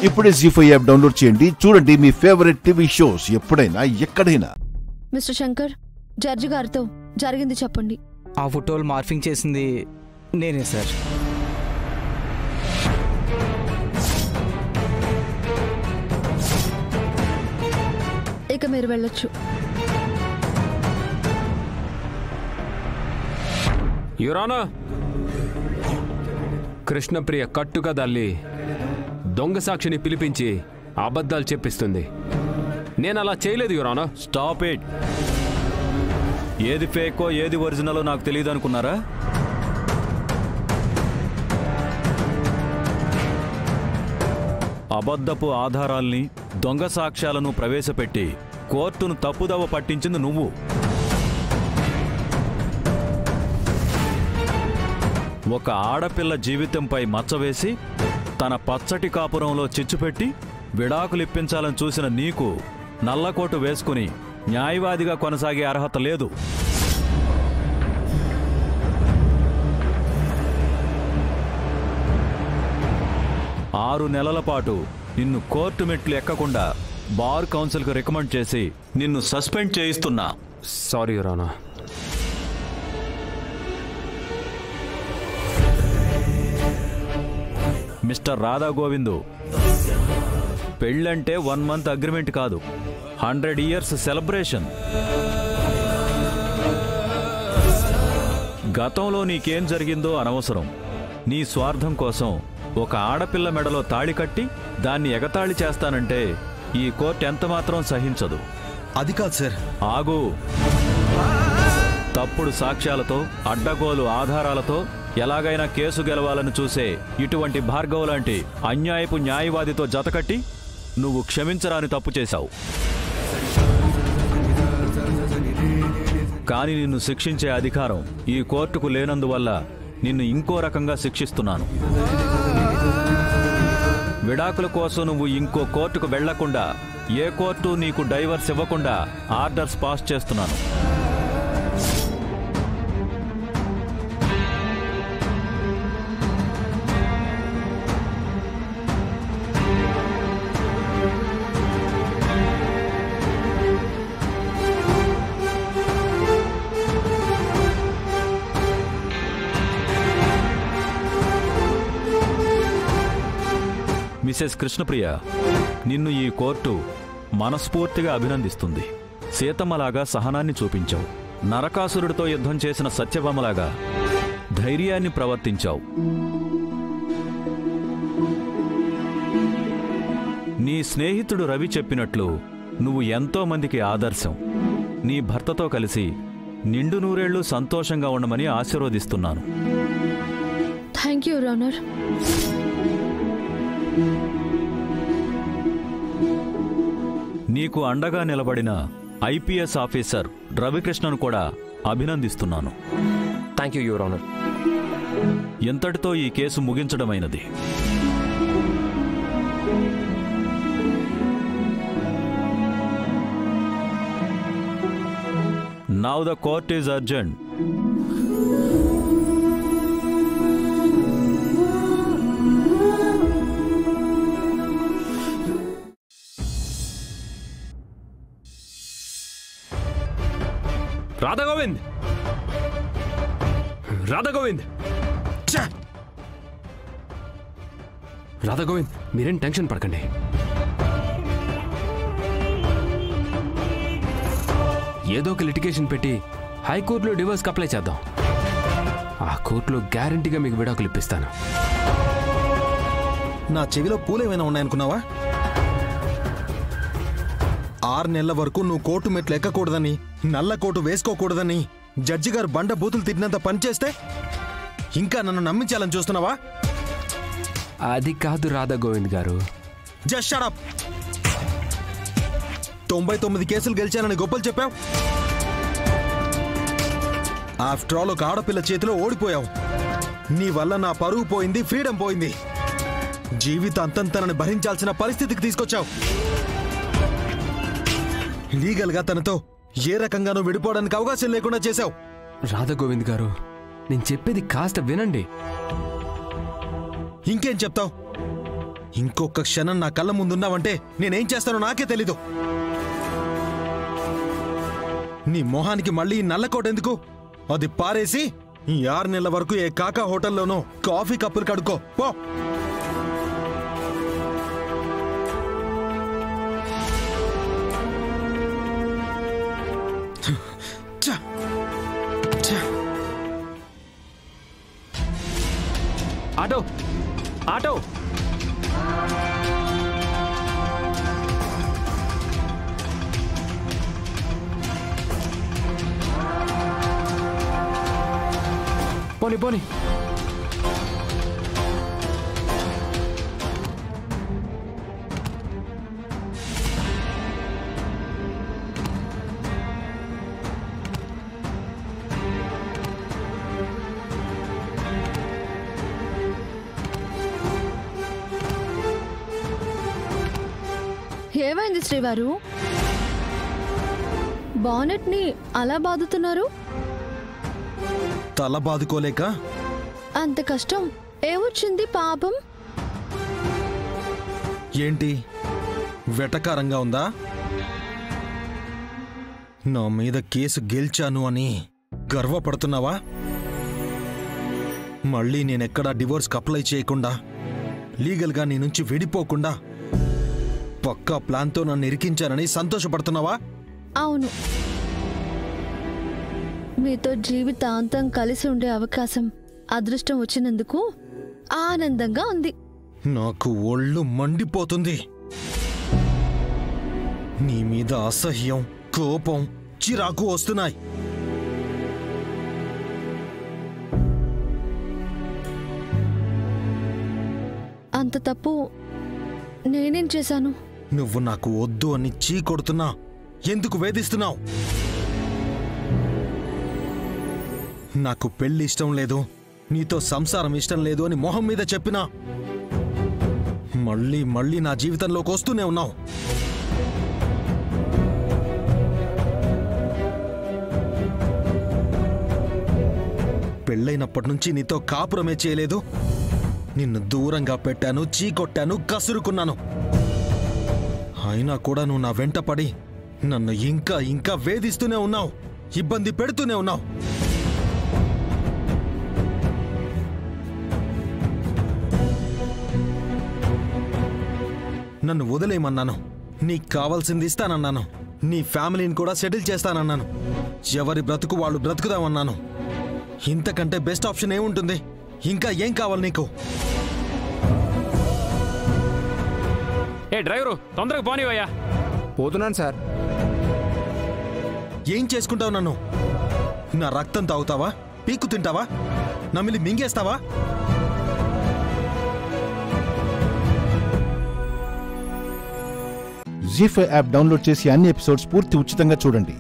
ఇప్పుడే జీ5 app download చేయండి. చూడండి మీ ఫేవరెట్ టీవీ షోస్ ఎప్పుడైనా ఎక్కడైనా. మిస్టర్ శంకర్, జడ్జి గారితో జరిగింది చెప్పండి. ఆ ఫోటోలు మార్ఫింగ్ చేసింది నేనే సార్. ఇక మీరు వెళ్ళొచ్చు. యువరానా, కృష్ణప్రియ కట్టుగా దల్లి దొంగ సాక్షిని పిలిపించి అబద్ధాలు చెప్పిస్తుంది. నేను అలా చేయలేదు యువరానా. Stop it. ఏది ఫేకో ఏది ఒరిజినలో నాకు తెలియదు అనుకున్నారా? అబద్ధపు ఆధారాల్ని దొంగ సాక్ష్యాలను ప్రవేశపెట్టి కోర్టును తప్పుదవ పట్టించింది నువ్వు. ఒక ఆడపిల్ల జీవితంపై మచ్చవేసి తన పచ్చటి కాపురంలో చిచ్చుపెట్టి విడాకులిప్పించాలని చూసిన నీకు నల్లకోటు వేసుకుని న్యాయవాదిగా కొనసాగే అర్హత లేదు. ఆరు నెలల పాటు నిన్ను కోర్టు మెట్లు ఎక్కకుండా బార్ కౌన్సిల్కు రికమెండ్ చేసి నిన్ను సస్పెండ్ చేయిస్తున్నా. సారీ యువరానా. మిస్టర్ రాధా గోవిందు, పెళ్ళంటే 1 మంత్ అగ్రిమెంట్ కాదు, 100 years సెలబ్రేషన్. గతంలో నీకేం జరిగిందో అనవసరం. నీ స్వార్థం కోసం ఒక ఆడపిల్ల మెడలో తాళి కట్టి దాన్ని ఎగతాళి చేస్తానంటే ఈ కోర్టు ఎంతమాత్రం సహించదు. అది కాదు సార్. ఆగు. తప్పుడు సాక్ష్యాలతో అడ్డగోలు ఆధారాలతో ఎలాగైనా కేసు గెలవాలని చూసే ఇటువంటి భార్గవ్ లాంటి అన్యాయపు న్యాయవాదితో జతకట్టి నువ్వు క్షమించరాని తప్పు చేశావు. కానీ నిన్ను శిక్షించే అధికారం ఈ కోర్టుకు లేనందువల్ల నిన్ను ఇంకో రకంగా శిక్షిస్తున్నాను. విడాకుల కోసం నువ్వు ఇంకో కోర్టుకు వెళ్లకుండా, ఏ కోర్టు నీకు డైవర్స్ ఇవ్వకుండా ఆర్డర్స్ పాస్ చేస్తున్నాను. మిసెస్ కృష్ణప్రియ, నిన్ను ఈ కోర్టు మనస్ఫూర్తిగా అభినందిస్తుంది. సీతమ్మలాగా సహనాన్ని చూపించావు. నరకాసురుడితో యుద్ధం చేసిన సత్యభామలాగా ధైర్యాన్ని ప్రవర్తించావు. నీ స్నేహితుడు రవి చెప్పినట్లు నువ్వు ఎంతో మందికి ఆదర్శం. నీ భర్తతో కలిసి నిండు నూరేళ్లు సంతోషంగా ఉండమని ఆశీర్వదిస్తున్నాను. Thank you your honour. నీకు అండగా నిలబడిన ఐపీఎస్ ఆఫీసర్ రవికృష్ణను కూడా అభినందిస్తున్నాను. Thank you your honour. ఎంతటితో ఈ కేసు ముగించడమైనది. Now the court is urgent. Radha Govind, Radha Govind, Radha Govind, మీరేం టెన్షన్ పడకండి. ఏదో ఒక లిటిగేషన్ పెట్టి హైకోర్టులో డివోర్స్కి అప్లై చేద్దాం. ఆ కోర్టులో గ్యారంటీగా మీకు విడాకులు ఇప్పిస్తాను. నా చెవిలో పూలేమైనా ఉన్నాయనుకున్నావా? 6 నెలల వరకు నువ్వు కోర్టు మెట్లు ఎక్కకూడదని, నల్ల కోటు వేసుకోకూడదని జడ్జి గారు బండ బూతులు తిట్టినంత పనిచేస్తే ఇంకా నన్ను నమ్మించాలని చూస్తున్నావా? అది కాదు రాధా గోవింద్ గారు. Just shut up. 99 కేసులు గెలిచానని గొప్పలు చెప్పావు. ఆఫ్టర్ ఆల్ ఒక ఆడపిల్ల చేతిలో ఓడిపోయావు. నీ వల్ల నా పరువు పోయింది, ఫ్రీడమ్ పోయింది. జీవితాంతం తనని భరించాల్సిన పరిస్థితికి తీసుకొచ్చావు. లీగల్ గా తనతో ఏ రకంగానూ విడిపోవడానికి అవకాశం లేకుండా చేశావు. రాధా గోవింద్ గారు, నేను చెప్పేది కాస్త వినండి. ఇంకేం చెప్తావు? ఇంకొక క్షణం నా కళ్ళ ముందున్నావంటే నేనేం చేస్తానో నాకే తెలీదు. నీ మొహానికి మళ్ళీ నల్లకోట ఎందుకు? అది పారేసి ఈ 6 నెలల వరకు ఏ కాకా హోటల్లోనో కాఫీ కప్పులు కడుక్కో పో. ఆటో ఆటో పోనీ పోనీ. ఏమైంది శ్రీవారు? బానెట్ ని అలా బాదుతున్నారు? తల బాదుకోలేక. అంత కష్టం ఏమొచ్చింది పాపం? ఏంటి వెటకారంగా ఉందా? నా మీద కేసు గెలిచాను అని గర్వపడుతున్నావా? మళ్ళీ నేనెక్కడా డివోర్స్కి అప్లై చేయకుండా, లీగల్గా నీ నుంచి విడిపోకుండా పక్కా ప్లాన్తో నన్ను ఇరికించానని సంతోషపడుతున్నావా? అవును, మీతో జీవితాంతం కలిసి ఉండే అవకాశం, అదృష్టం వచ్చినందుకు ఆనందంగా ఉంది. నాకు ఒళ్ళు మండిపోతుంది. నీ మీద అసహ్యం, కోపం, చిరాకు వస్తున్నాయి. అంత తప్పు నేనేం చేశాను? నువ్వు నాకు వద్దు అని చీ కొడుతున్నా ఎందుకు వేధిస్తున్నావు? నాకు పెళ్లి ఇష్టం లేదు, నీతో సంసారం ఇష్టం లేదు అని మొహం మీద చెప్పినా మళ్ళీ మళ్ళీ నా జీవితంలోకి వస్తూనే ఉన్నావు. పెళ్ళైనప్పటి నుంచి నీతో కాపురమే చేయలేదు. నిన్ను దూరంగా పెట్టాను, చీకొట్టాను, కసురుకున్నాను. అయినా కూడా నువ్వు నా వెంట పడి నన్ను ఇంకా ఇంకా వేధిస్తూనే ఉన్నావు, ఇబ్బంది పెడుతూనే ఉన్నావు. నన్ను వదిలేయమన్నాను, నీకు కావాల్సింది ఇస్తానన్నాను, నీ ఫ్యామిలీని కూడా సెటిల్ చేస్తానన్నాను, ఎవరి బ్రతుకు వాళ్ళు బ్రతుకుదామన్నాను. ఇంతకంటే బెస్ట్ ఆప్షన్ ఏముంటుంది? ఇంకా ఏం కావాలి నీకు? ఏ డ్రైవరు, తొందరగా పోనీవయ్యా. పోతున్నాను సార్. ఏం చేసుకుంటావు నన్ను? నా రక్తం తాగుతావా? పీక్కు తింటావా? నమిలి మింగేస్తావా? జీ5 యాప్ డౌన్లోడ్ చేసి అన్ని ఎపిసోడ్స్ పూర్తి ఉచితంగా చూడండి.